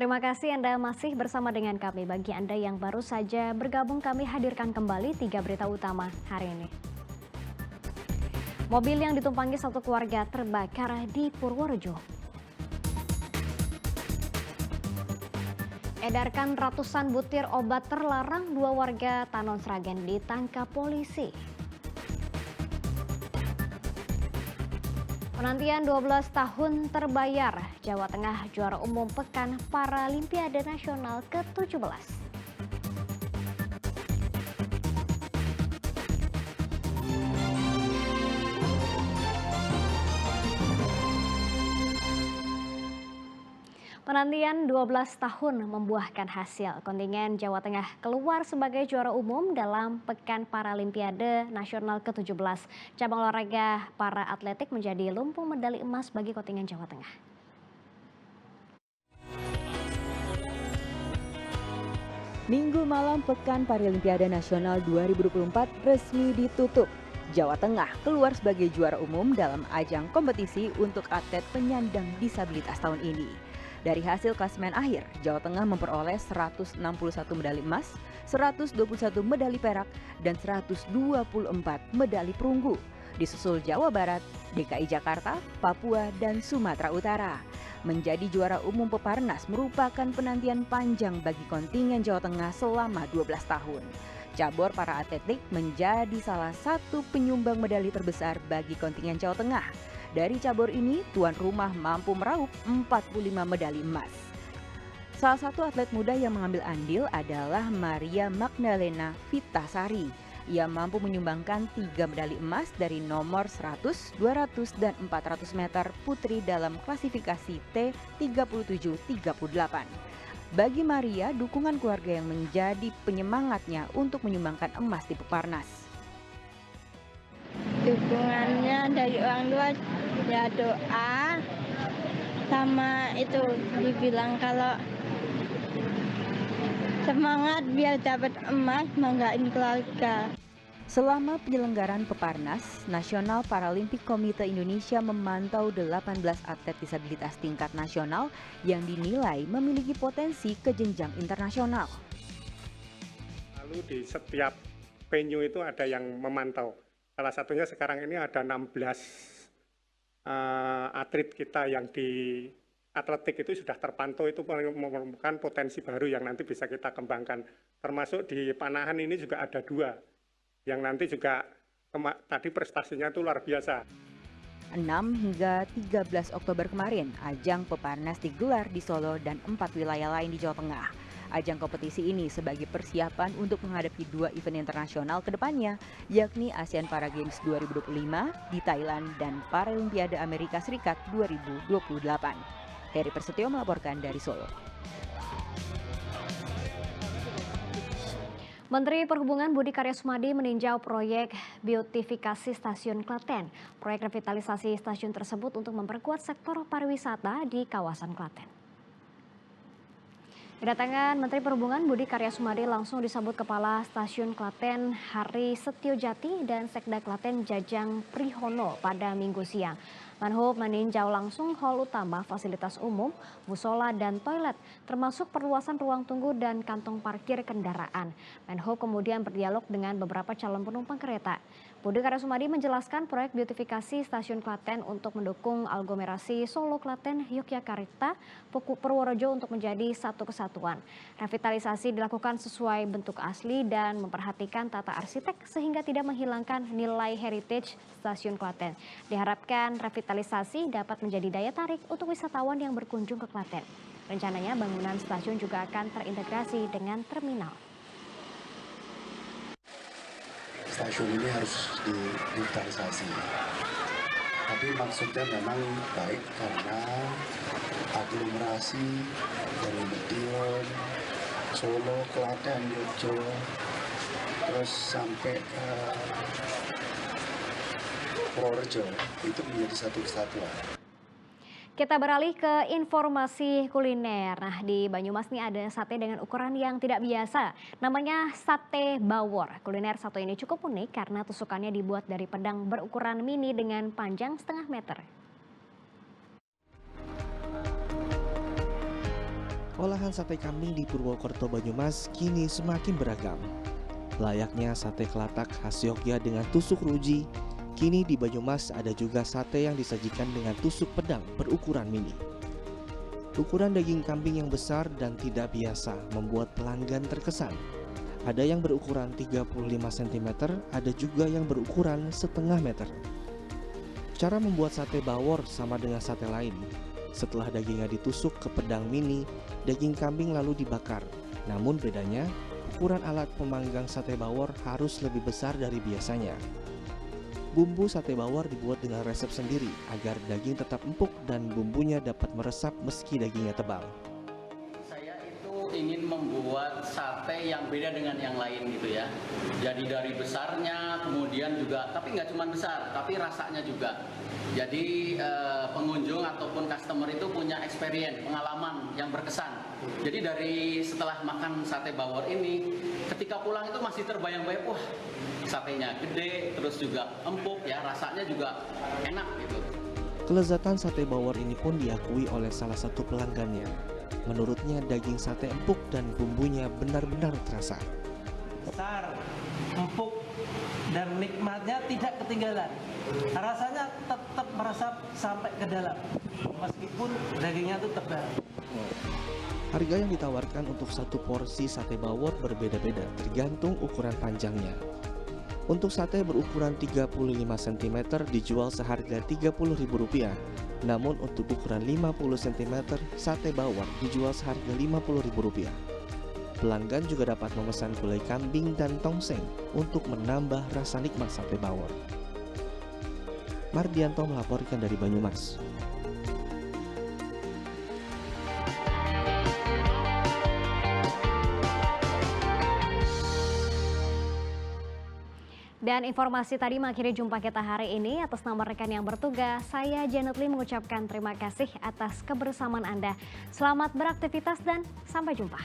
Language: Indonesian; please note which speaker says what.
Speaker 1: Terima kasih Anda masih bersama dengan kami. Bagi Anda yang baru saja bergabung, kami hadirkan kembali 3 berita utama hari ini. Mobil yang ditumpangi satu keluarga terbakar di Purworejo. Edarkan ratusan butir obat terlarang, 2 warga Tanon Sragen ditangkap polisi. Penantian 12 tahun terbayar, Jawa Tengah juara umum Pekan Paralimpiade Nasional ke-17. Penantian 12 tahun membuahkan hasil. Kontingen Jawa Tengah keluar sebagai juara umum dalam Pekan Paralimpiade Nasional ke-17. Cabang olahraga para atletik menjadi lumbung medali emas bagi kontingen Jawa Tengah.
Speaker 2: Minggu malam Pekan Paralimpiade Nasional 2024 resmi ditutup. Jawa Tengah keluar sebagai juara umum dalam ajang kompetisi untuk atlet penyandang disabilitas tahun ini. Dari hasil klasemen akhir, Jawa Tengah memperoleh 161 medali emas, 121 medali perak, dan 124 medali perunggu. Disusul Jawa Barat, DKI Jakarta, Papua, dan Sumatera Utara. Menjadi juara umum Peparnas merupakan penantian panjang bagi kontingen Jawa Tengah selama 12 tahun. Cabur para atletik menjadi salah satu penyumbang medali terbesar bagi kontingen Jawa Tengah. Dari cabur ini, tuan rumah mampu meraup 45 medali emas. Salah satu atlet muda yang mengambil andil adalah Maria Magdalena Vitasari. Ia mampu menyumbangkan 3 medali emas dari nomor 100, 200, dan 400 meter putri dalam klasifikasi T37-38. Bagi Maria, dukungan keluarga yang menjadi penyemangatnya untuk menyumbangkan emas di Peparnas.
Speaker 3: Dukungannya dari orang tua ya doa, sama itu dibilang kalau semangat biar dapat emas, banggain keluarga.
Speaker 2: Selama penyelenggaraan Peparnas, National Paralympic Committee Indonesia memantau 18 atlet disabilitas tingkat nasional yang dinilai memiliki potensi ke jenjang internasional.
Speaker 4: Lalu di setiap venue itu ada yang memantau. Salah satunya sekarang ini ada 16 atlet kita yang di atletik itu sudah terpantau, itu merupakan potensi baru yang nanti bisa kita kembangkan. Termasuk di panahan ini juga ada 2 yang nanti juga tadi prestasinya itu luar biasa.
Speaker 2: 6 hingga 13 Oktober kemarin, ajang Peparnas digelar di Solo dan 4 wilayah lain di Jawa Tengah. Ajang kompetisi ini sebagai persiapan untuk menghadapi 2 event internasional ke depannya, yakni ASEAN Para Games 2025 di Thailand dan Paralimpiade Amerika Serikat 2028. Heri Persetio melaporkan dari Solo.
Speaker 1: Menteri Perhubungan Budi Karya Sumadi meninjau proyek beautifikasi stasiun Klaten. Proyek revitalisasi stasiun tersebut untuk memperkuat sektor pariwisata di kawasan Klaten. Kedatangan Menteri Perhubungan Budi Karya Sumadi langsung disambut Kepala Stasiun Klaten Hari Setiojati dan Sekda Klaten Jajang Prihono pada Minggu siang. Menhub meninjau langsung hal utama, fasilitas umum, musola dan toilet, termasuk perluasan ruang tunggu dan kantong parkir kendaraan. Menhub kemudian berdialog dengan beberapa calon penumpang kereta. Budi Karya Sumadi menjelaskan proyek beautifikasi stasiun Klaten untuk mendukung aglomerasi Solo, Klaten, Yogyakarta, Purworejo untuk menjadi satu kesatuan. Revitalisasi dilakukan sesuai bentuk asli dan memperhatikan tata arsitek sehingga tidak menghilangkan nilai heritage stasiun Klaten. Diharapkan revitalisasi dapat menjadi daya tarik untuk wisatawan yang berkunjung ke Klaten. Rencananya bangunan stasiun juga akan terintegrasi dengan terminal.
Speaker 5: Stasiun ini harus direvitalisasi, tapi maksudnya memang baik karena aglomerasi dari Madiun, Solo, Klaten, Yogyo, terus sampai Purworejo itu menjadi satu kesatuan.
Speaker 1: Kita beralih ke informasi kuliner. Nah, di Banyumas nih ada sate dengan ukuran yang tidak biasa. Namanya sate bawor. Kuliner satu ini cukup unik karena tusukannya dibuat dari pedang berukuran mini dengan panjang setengah meter.
Speaker 6: Olahan sate kambing di Purwokerto Banyumas kini semakin beragam. Layaknya sate kelatak khas Yogyakarta dengan tusuk ruji, kini di Banyumas ada juga sate yang disajikan dengan tusuk pedang berukuran mini. Ukuran daging kambing yang besar dan tidak biasa membuat pelanggan terkesan. Ada yang berukuran 35 cm, ada juga yang berukuran setengah meter. Cara membuat sate bawor sama dengan sate lain. Setelah dagingnya ditusuk ke pedang mini, daging kambing lalu dibakar. Namun bedanya, ukuran alat pemanggang sate bawor harus lebih besar dari biasanya. Bumbu sate bawor dibuat dengan resep sendiri agar daging tetap empuk dan bumbunya dapat meresap meski dagingnya tebal.
Speaker 7: Saya itu ingin membuat sate yang beda dengan yang lain gitu ya. Jadi dari besarnya, kemudian juga, tapi nggak cuma besar, tapi rasanya juga. Jadi pengunjung ataupun customer itu punya experience, pengalaman yang berkesan. Jadi dari setelah makan sate bawor ini, ketika pulang itu masih terbayang-bayang, wah satenya gede, terus juga empuk ya, rasanya juga enak gitu.
Speaker 6: Kelezatan sate bawor ini pun diakui oleh salah satu pelanggannya. Menurutnya daging sate empuk dan bumbunya benar-benar terasa.
Speaker 8: Besar, empuk, dan nikmatnya tidak ketinggalan. Rasanya tetap meresap sampai ke dalam, meskipun dagingnya itu tebal.
Speaker 6: Harga yang ditawarkan untuk satu porsi sate bawor berbeda-beda tergantung ukuran panjangnya. Untuk sate berukuran 35 cm dijual seharga Rp30.000. Namun untuk ukuran 50 cm sate bawor dijual seharga Rp50.000. Pelanggan juga dapat memesan gulai kambing dan tongseng untuk menambah rasa nikmat sate bawor. Mardianto melaporkan dari Banyumas.
Speaker 1: Dan informasi tadi mengakhiri jumpa kita hari ini. Atas nama rekan yang bertugas, saya Janet Lee mengucapkan terima kasih atas kebersamaan Anda. Selamat beraktivitas dan sampai jumpa.